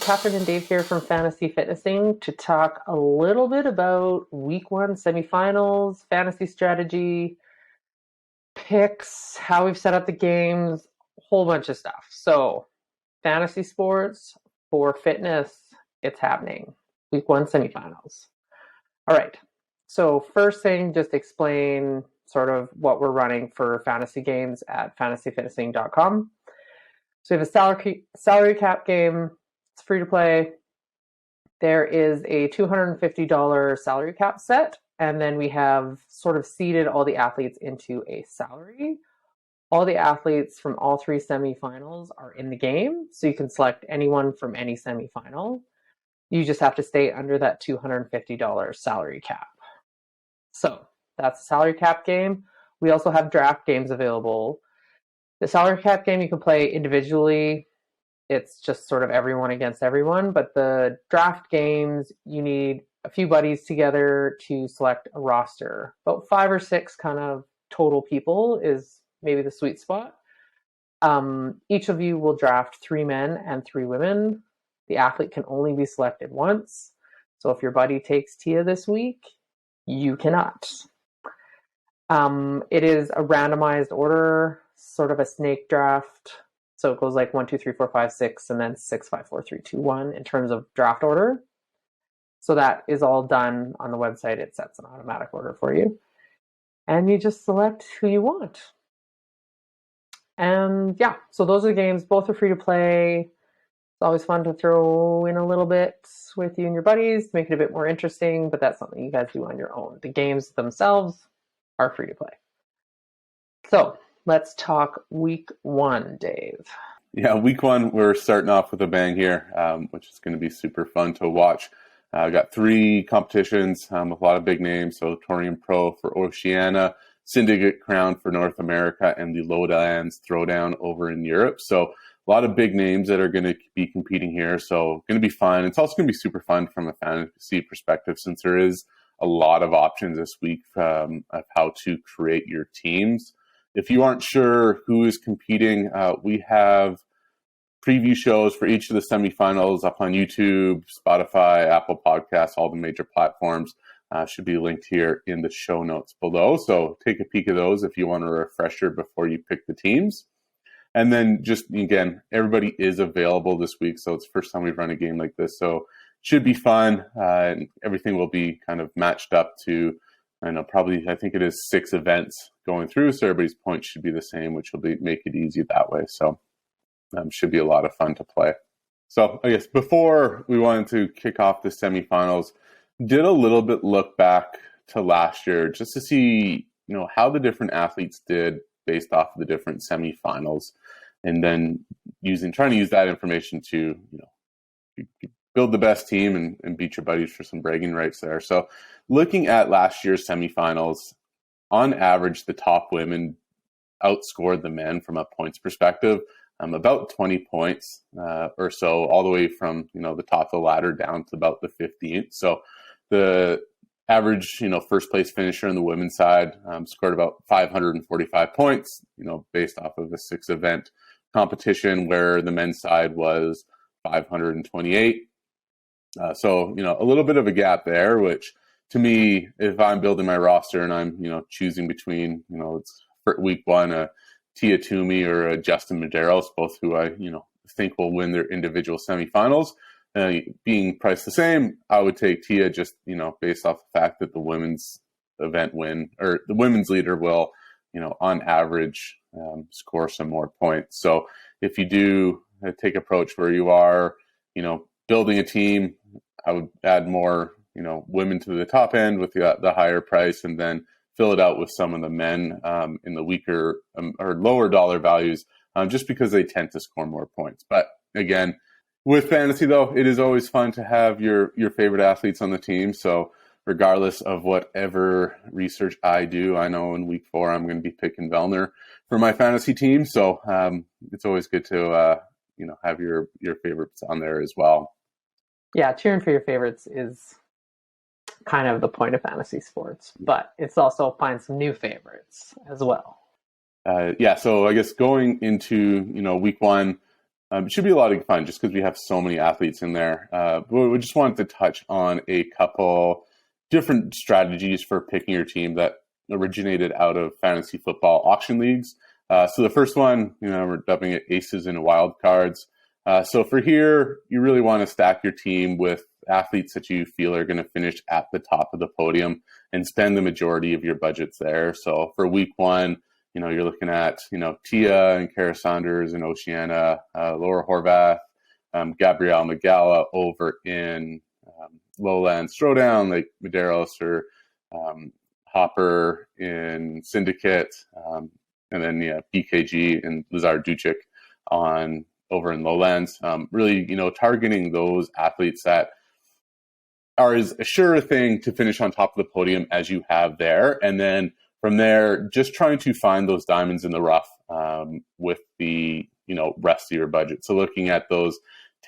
Katharine and Dave here from Fantasy Fitnessing to talk a little bit about week one semifinals, fantasy strategy, picks, how we've set up the games, a whole bunch of stuff. So, fantasy sports for fitness, it's happening. Week one semifinals. All right. So, first thing, just explain sort of what we're running for fantasy games at fantasyfitnessing.com. So we have a salary cap game. It's free to play. There is a $250 salary cap set, and then we have sort of seeded all the athletes into a salary. All the athletes from all three semifinals are in the game, so you can select anyone from any semifinal. You just have to stay under that $250 salary cap. So that's a salary cap game. We also have draft games available. The salary cap game you can play individually. It's just sort of everyone against everyone. But the draft games, you need a few buddies together to select a roster. About 5 or 6 kind of total people is maybe the sweet spot. Each of you will draft 3 men and 3 women. The athlete can only be selected once. So if your buddy takes Tia this week, you cannot. It is a randomized order, sort of a snake draft. So it goes like 1, 2, 3, 4, 5, 6, and then 6, 5, 4, 3, 2, 1 in terms of draft order. So that is all done on the website. It sets an automatic order for you. And you just select who you want. And yeah, so those are the games. Both are free to play. It's always fun to throw in a little bit with you and your buddies to make it a bit more interesting, but that's something you guys do on your own. The games themselves are free to play. So let's talk week one, Dave. Yeah, week one, we're starting off with a bang here, which is going to be super fun to watch. I got 3 competitions with a lot of big names. So Torian Pro for Oceania, Syndicate Crown for North America, and the Lowlands Throwdown over in Europe. So a lot of big names that are going to be competing here. So going to be fun. It's also going to be super fun from a fantasy perspective, since there is a lot of options this week of how to create your teams. If you aren't sure who is competing, we have preview shows for each of the semifinals up on YouTube, Spotify, Apple Podcasts, all the major platforms. Should be linked here in the show notes below. So take a peek of those if you want a refresher before you pick the teams. And then just, again, everybody is available this week. So it's the first time we've run a game like this. So should be fun. And everything will be kind of matched up to, I think it is 6 events going through. So everybody's points should be the same, which will make it easy that way. So should be a lot of fun to play. So I guess before we wanted to kick off the semifinals, did a little bit look back to last year just to see, how the different athletes did based off of the different semifinals, and then trying to use that information to, build the best team and beat your buddies for some bragging rights there. So looking at last year's semifinals, on average, the top women outscored the men from a points perspective, about 20 points or so, all the way from, the top of the ladder down to about the 15th. So the average, first place finisher on the women's side scored about 545 points, based off of a 6 event competition, where the men's side was 528. So, a little bit of a gap there, which to me, if I'm building my roster and I'm, choosing between, it's for week one, a Tia Toomey or a Justin Medeiros, both who I, think will win their individual semifinals, being priced the same, I would take Tia just, based off the fact that the women's event the women's leader will, on average, score some more points. So if you do take approach where you are, building a team, I would add more, women to the top end with the higher price, and then fill it out with some of the men in the weaker or lower dollar values, just because they tend to score more points. But again, with fantasy, though, it is always fun to have your favorite athletes on the team. So regardless of whatever research I do, I know in week 4 I'm going to be picking Vellner for my fantasy team. So it's always good to have your favorites on there as well. Yeah, cheering for your favorites is kind of the point of fantasy sports, but it's also find some new favorites as well. So I guess going into week one, It should be a lot of fun just because we have so many athletes in there. But we just wanted to touch on a couple different strategies for picking your team that originated out of fantasy football auction leagues. So the first one, we're dubbing it aces and wild cards. So for here, you really want to stack your team with athletes that you feel are going to finish at the top of the podium and spend the majority of your budgets there. So for week one, you're looking at, Tia and Kara Saunders and Oceana, Laura Horvath, Gabrielle Magala over in Lowland Throwdown, like Medeiros or Hopper in Syndicate, and then BKG and Lazar Ducic over in Lowlands. Really, targeting those athletes that are as sure a thing to finish on top of the podium as you have there. And then from there, just trying to find those diamonds in the rough with the, rest of your budget. So looking at those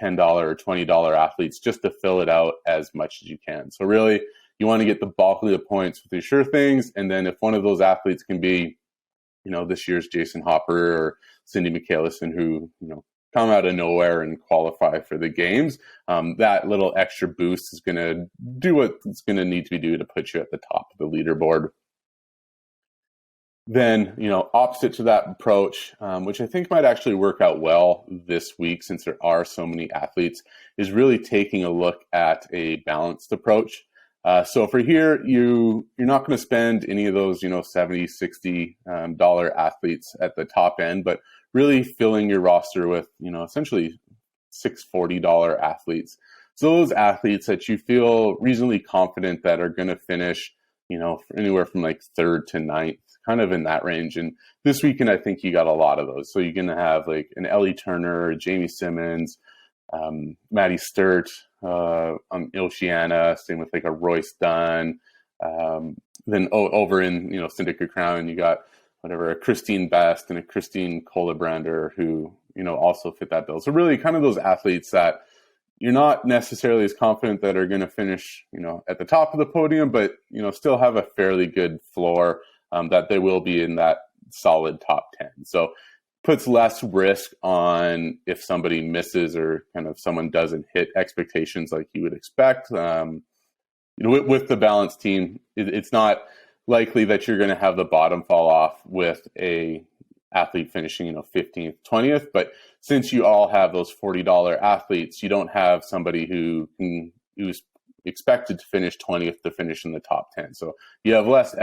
$10 or $20 athletes just to fill it out as much as you can. So really, you want to get the bulk of the points with your sure things. And then if one of those athletes can be, this year's Jason Hopper or Cindy Michaelison, who, come out of nowhere and qualify for the games, that little extra boost is going to do what it's going to need to be due to put you at the top of the leaderboard. Then, opposite to that approach, which I think might actually work out well this week since there are so many athletes, is really taking a look at a balanced approach. So for here, you're not going to spend any of those, $70, $60 athletes at the top end, but really filling your roster with, essentially $640 athletes. So those athletes that you feel reasonably confident that are going to finish, anywhere from like third to ninth, kind of in that range. And this weekend, I think you got a lot of those. So you're going to have like an Ellie Turner, Jamie Simmons, Maddie Sturt, Oceana, same with like a Royce Dunn. Then over in, Syndicate Crown, you got a Christine Best and a Christine Kohlebrander who, also fit that bill. So really kind of those athletes that you're not necessarily as confident that are going to finish, at the top of the podium, but, still have a fairly good floor, that they will be in that solid top 10. So puts less risk on if somebody misses or kind of someone doesn't hit expectations like you would expect. With the balanced team, it's not likely that you're going to have the bottom fall off with a athlete finishing, 15th, 20th. But since you all have those $40 athletes, you don't have somebody who's expected to finish 20th to finish in the top 10. So you have less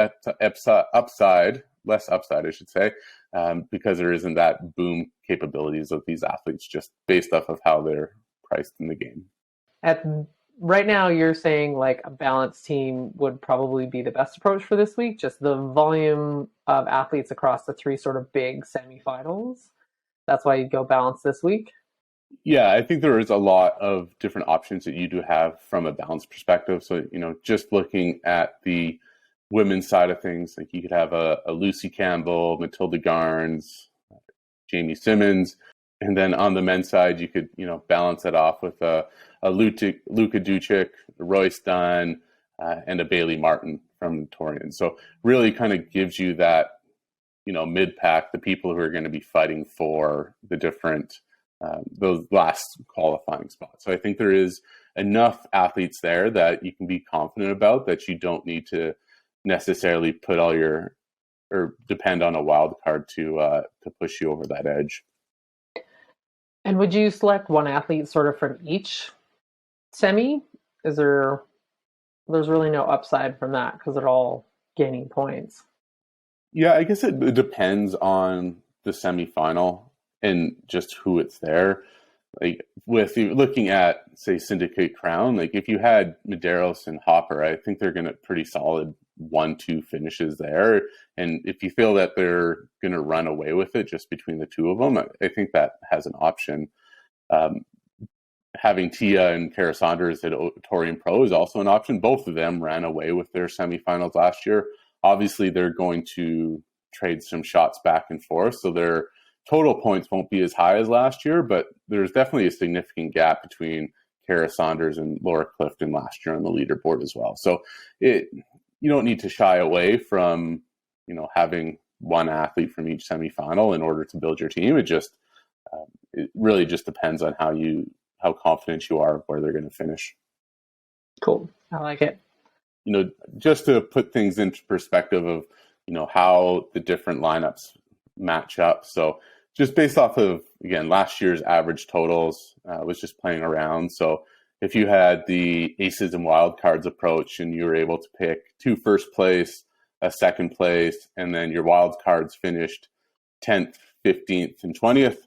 upside, I should say, because there isn't that boom capabilities of these athletes just based off of how they're priced in the game. Right now, you're saying like a balanced team would probably be the best approach for this week, just the volume of athletes across the three sort of big semifinals. That's why you'd go balanced this week? Yeah, I think there is a lot of different options that you do have from a balance perspective. So, just looking at the women's side of things, like you could have a Lucy Campbell, Matilda Garnes, Jamie Simmons. And then on the men's side, you could, balance it off with a Luka Ducic, Royce Dunn, and a Bailey Martin from Torian. So really kind of gives you that, mid-pack, the people who are going to be fighting for the different, those last qualifying spots. So I think there is enough athletes there that you can be confident about that you don't need to necessarily put or depend on a wild card to push you over that edge. And would you select one athlete sort of from each semi? There's really no upside from that because they're all gaining points. Yeah, I guess it depends on the semifinal and just who it's there. Like with looking at, say, Syndicate Crown, like if you had Medeiros and Hopper, I think they're going to pretty solid 1-2 finishes there. And if you feel that they're going to run away with it just between the two of them, I think that has an option. Having Tia and Kara Saunders at Torian Pro is also an option. Both of them ran away with their semifinals last year. Obviously, they're going to trade some shots back and forth, so their total points won't be as high as last year, but there's definitely a significant gap between Kara Saunders and Laura Clifton last year on the leaderboard as well. So you don't need to shy away from, having one athlete from each semifinal in order to build your team. It just, it really just depends on how confident you are of where they're going to finish. Cool. I like it. Just to put things into perspective of, how the different lineups match up. So just based off of, again, last year's average totals, was just playing around. So if you had the aces and wildcards approach and you were able to pick 2 first place, a second place, and then your wildcards finished 10th, 15th, and 20th,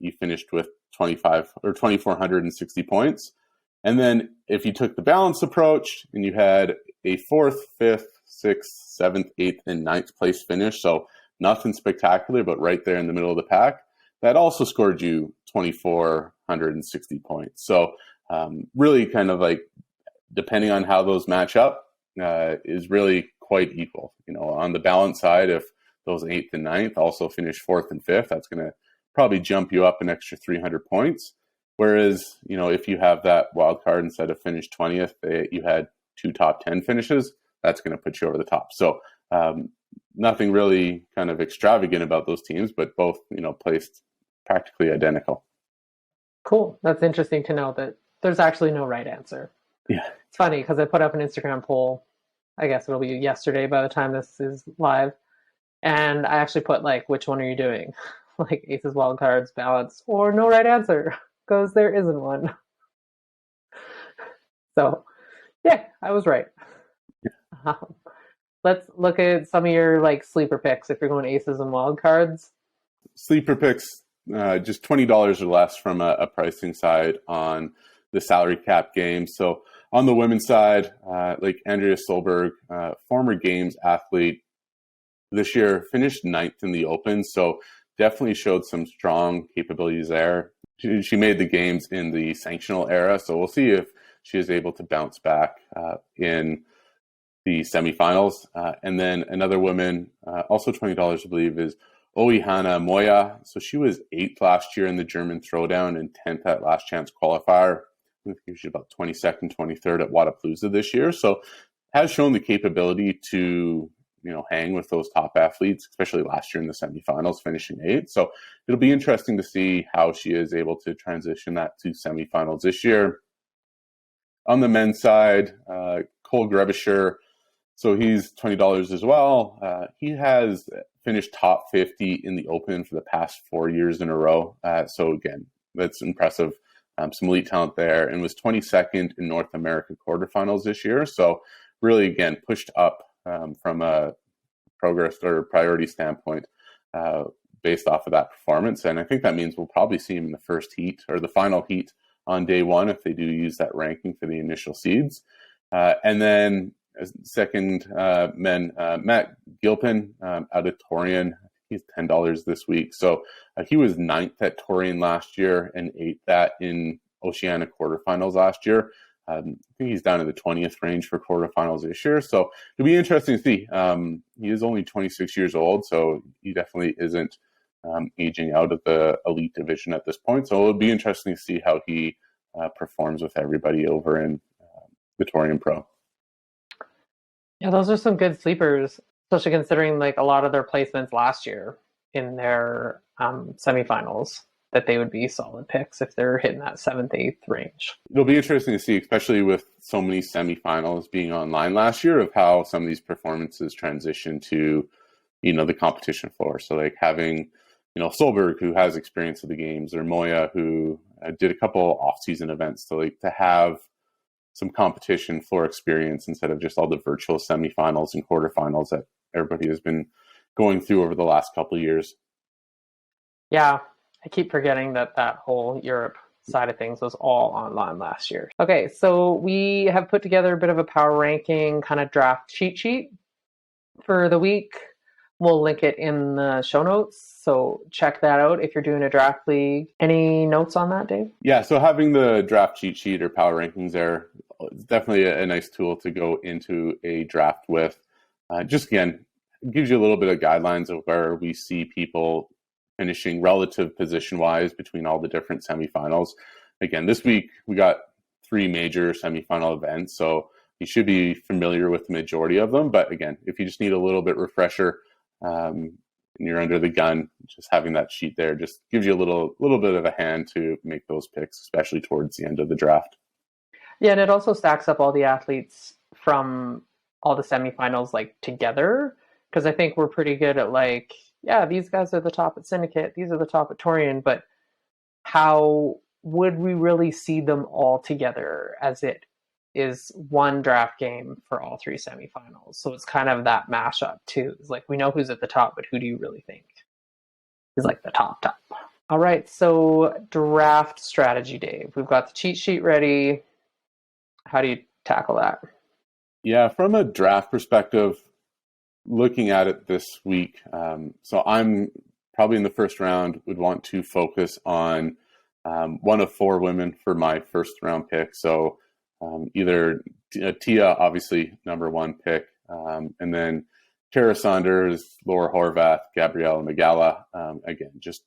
you finished with 2,460 points. And then if you took the balance approach and you had a 4th, 5th, 6th, 7th, 8th, and 9th place finish, so nothing spectacular, but right there in the middle of the pack, that also scored you 2,460 points. So really kind of like, depending on how those match up, is really quite equal. On the balance side, if those 8th and 9th also finish 4th and 5th, that's going to probably jump you up an extra 300 points. Whereas, if you have that wild card, instead of finish 20th, you had 2 top 10 finishes, that's going to put you over the top. So nothing really kind of extravagant about those teams, but both, placed practically identical. Cool. That's interesting to know that there's actually no right answer. Yeah. It's funny because I put up an Instagram poll. I guess it'll be yesterday by the time this is live. And I actually put which one are you doing? Like aces, wild cards, balance, or no right answer, because there isn't one. So yeah, I was right. Yeah. Let's look at some of your sleeper picks if you're going aces and wild cards. Sleeper picks, just $20 or less from a pricing side on the salary cap game. So on the women's side, like Andrea Solberg, former games athlete, this year finished 9th in the Open, so definitely showed some strong capabilities there. She made the games in the sanctional era, so we'll see if she is able to bounce back in the semifinals. And then another woman, also $20, I believe, is Oihana Moya. So she was 8th last year in the German Throwdown and 10th at Last Chance Qualifier. I think she's about 22nd, 23rd at Wadapalooza this year. So has shown the capability to hang with those top athletes, especially last year in the semifinals, finishing 8th. So it'll be interesting to see how she is able to transition that to semifinals this year. On the men's side, Cole Grebisher, so he's $20 as well. He has finished top 50 in the Open for the past 4 years in a row. So again, that's impressive. Some elite talent there, and was 22nd in North America quarterfinals this year. So really, again, pushed up from a progress or priority standpoint based off of that performance. And I think that means we'll probably see him in the first heat or the final heat on day one if they do use that ranking for the initial seeds. And then second men, Matt Gilpin out of Torian. He's $10 this week. So he was 9th at Torian last year and 8th in Oceania quarterfinals last year. I think he's down in the 20th range for quarterfinals this year. So it'll be interesting to see. He is only 26 years old, so he definitely isn't aging out of the elite division at this point. So it'll be interesting to see how he performs with everybody over in the Torian Pro. Yeah, those are some good sleepers, especially considering a lot of their placements last year in their semifinals, that they would be solid picks if they're hitting that 7th, 8th range. It'll be interesting to see, especially with so many semifinals being online last year, of how some of these performances transition to, the competition floor. So having, Solberg, who has experience of the games, or Moya, who did a couple off-season events, to have some competition floor experience instead of just all the virtual semifinals and quarterfinals that everybody has been going through over the last couple of years. Yeah, I keep forgetting that whole Europe side of things was all online last year. Okay, so we have put together a bit of a power ranking kind of draft cheat sheet for the week. We'll link it in the show notes, so check that out if you're doing a draft league. Any notes on that, Dave? Yeah, so having the draft cheat sheet or power rankings there is definitely a nice tool to go into a draft with. Just again, it gives you a little bit of guidelines of where we see people finishing relative position-wise between all the different semifinals. Again, this week we got 3 major semifinal events, so you should be familiar with the majority of them. But again, if you just need a little bit refresher, and you're under the gun, just having that sheet there just gives you a little bit of a hand to make those picks, especially towards the end of the draft. Yeah, and it also stacks up all the athletes from all the semifinals like together, because I think we're pretty good at like, yeah, these guys are the top at Syndicate, these are the top at Torian, but how would we really see them all together as it is one draft game for all three semifinals? So it's kind of that mashup too. It's like we know who's at the top, but who do you really think is like the top? All right, so draft strategy, Dave. We've got the cheat sheet ready. How do you tackle that? Yeah, from a draft perspective, looking at it this week, so I'm probably in the first round would want to focus on one of four women for my first round pick. So either Tia, obviously number one pick, and then Tara Saunders, Laura Horvath, Gabriella Magala. Again, just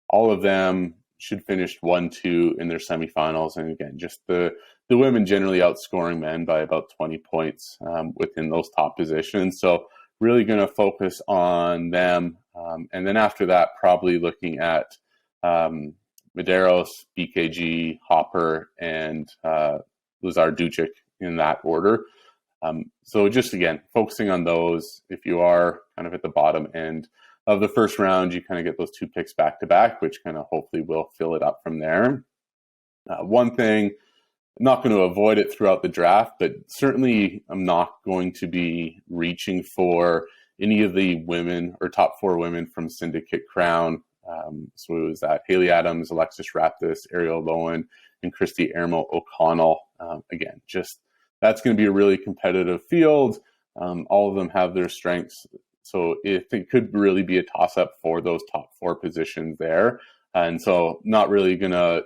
all of them should finish 1-2 in their semifinals. And again, just the women generally outscoring men by about 20 points within those top positions. So really going to focus on them. And then after that, probably looking at Medeiros, BKG, Hopper, and Lazar Ducic in that order. So just, again, focusing on those. If you are kind of at the bottom end of the first round, you kind of get those two picks back to back, which kind of hopefully will fill it up from there. One thing, I'm not going to avoid it throughout the draft, but certainly I'm not going to be reaching for any of the women or top four women from Syndicate Crown. So it was that Haley Adams, Alexis Raptis, Ariel Lowen, and Christy Ermo O'Connell. Again, just that's going to be a really competitive field. All of them have their strengths. So it could really be a toss-up for those top four positions there. And so not really going to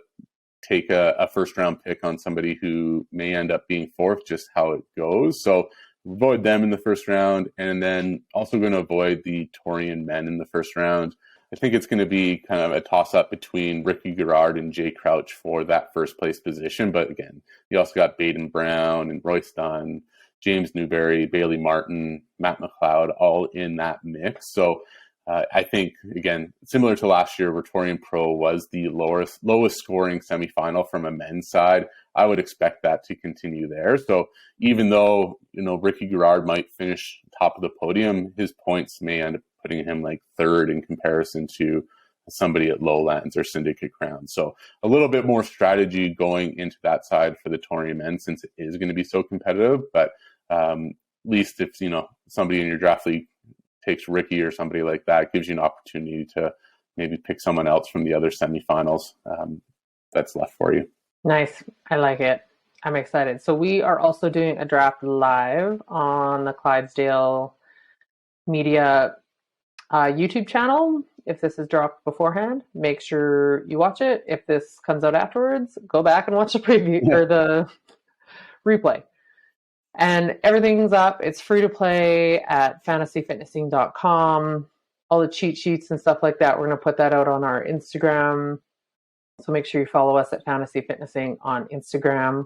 take a first-round pick on somebody who may end up being fourth, just how it goes. So avoid them in the first round, and then also going to avoid the Torian men in the first round. I think it's going to be kind of a toss-up between Ricky Garrard and Jay Crouch for that first-place position. But again, you also got Baden Brown and Royce Dunn, James Newberry, Bailey Martin, Matt McLeod, all in that mix. So I think, again, similar to last year where Torian Pro was the lowest scoring semifinal from a men's side, I would expect that to continue there. So even though, Ricky Garrard might finish top of the podium, his points may end up putting him like third in comparison to somebody at Lowlands or Syndicate Crown. So a little bit more strategy going into that side for the Torian men, since it is going to be so competitive. But at least if, somebody in your draft league takes Ricky or somebody like that, it gives you an opportunity to maybe pick someone else from the other semifinals that's left for you. Nice. I like it. I'm excited. So we are also doing a draft live on the Clydesdale Media YouTube channel. If this is dropped beforehand, make sure you watch it. If this comes out afterwards, go back and watch the preview or the replay. And everything's up. It's free to play at fantasyfitnessing.com. All the cheat sheets and stuff like that, we're going to put that out on our Instagram. So make sure you follow us at Fantasy Fitnessing on Instagram.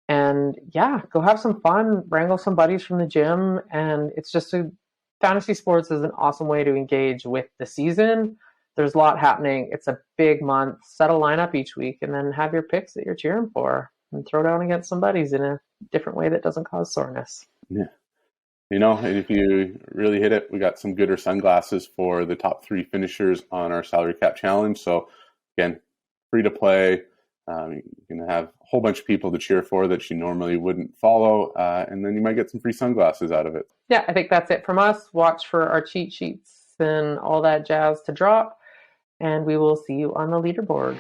And yeah, go have some fun, wrangle some buddies from the gym. And it's just fantasy sports is an awesome way to engage with the season. There's a lot happening. It's a big month. Set a lineup each week and then have your picks that you're cheering for and throw down against some buddies in a different way that doesn't cause soreness. Yeah. And if you really hit it, we got some Gooder sunglasses for the top 3 finishers on our salary cap challenge. So again, free to play. You're going to have a whole bunch of people to cheer for that you normally wouldn't follow. And then you might get some free sunglasses out of it. Yeah, I think that's it from us. Watch for our cheat sheets and all that jazz to drop. And we will see you on the leaderboard.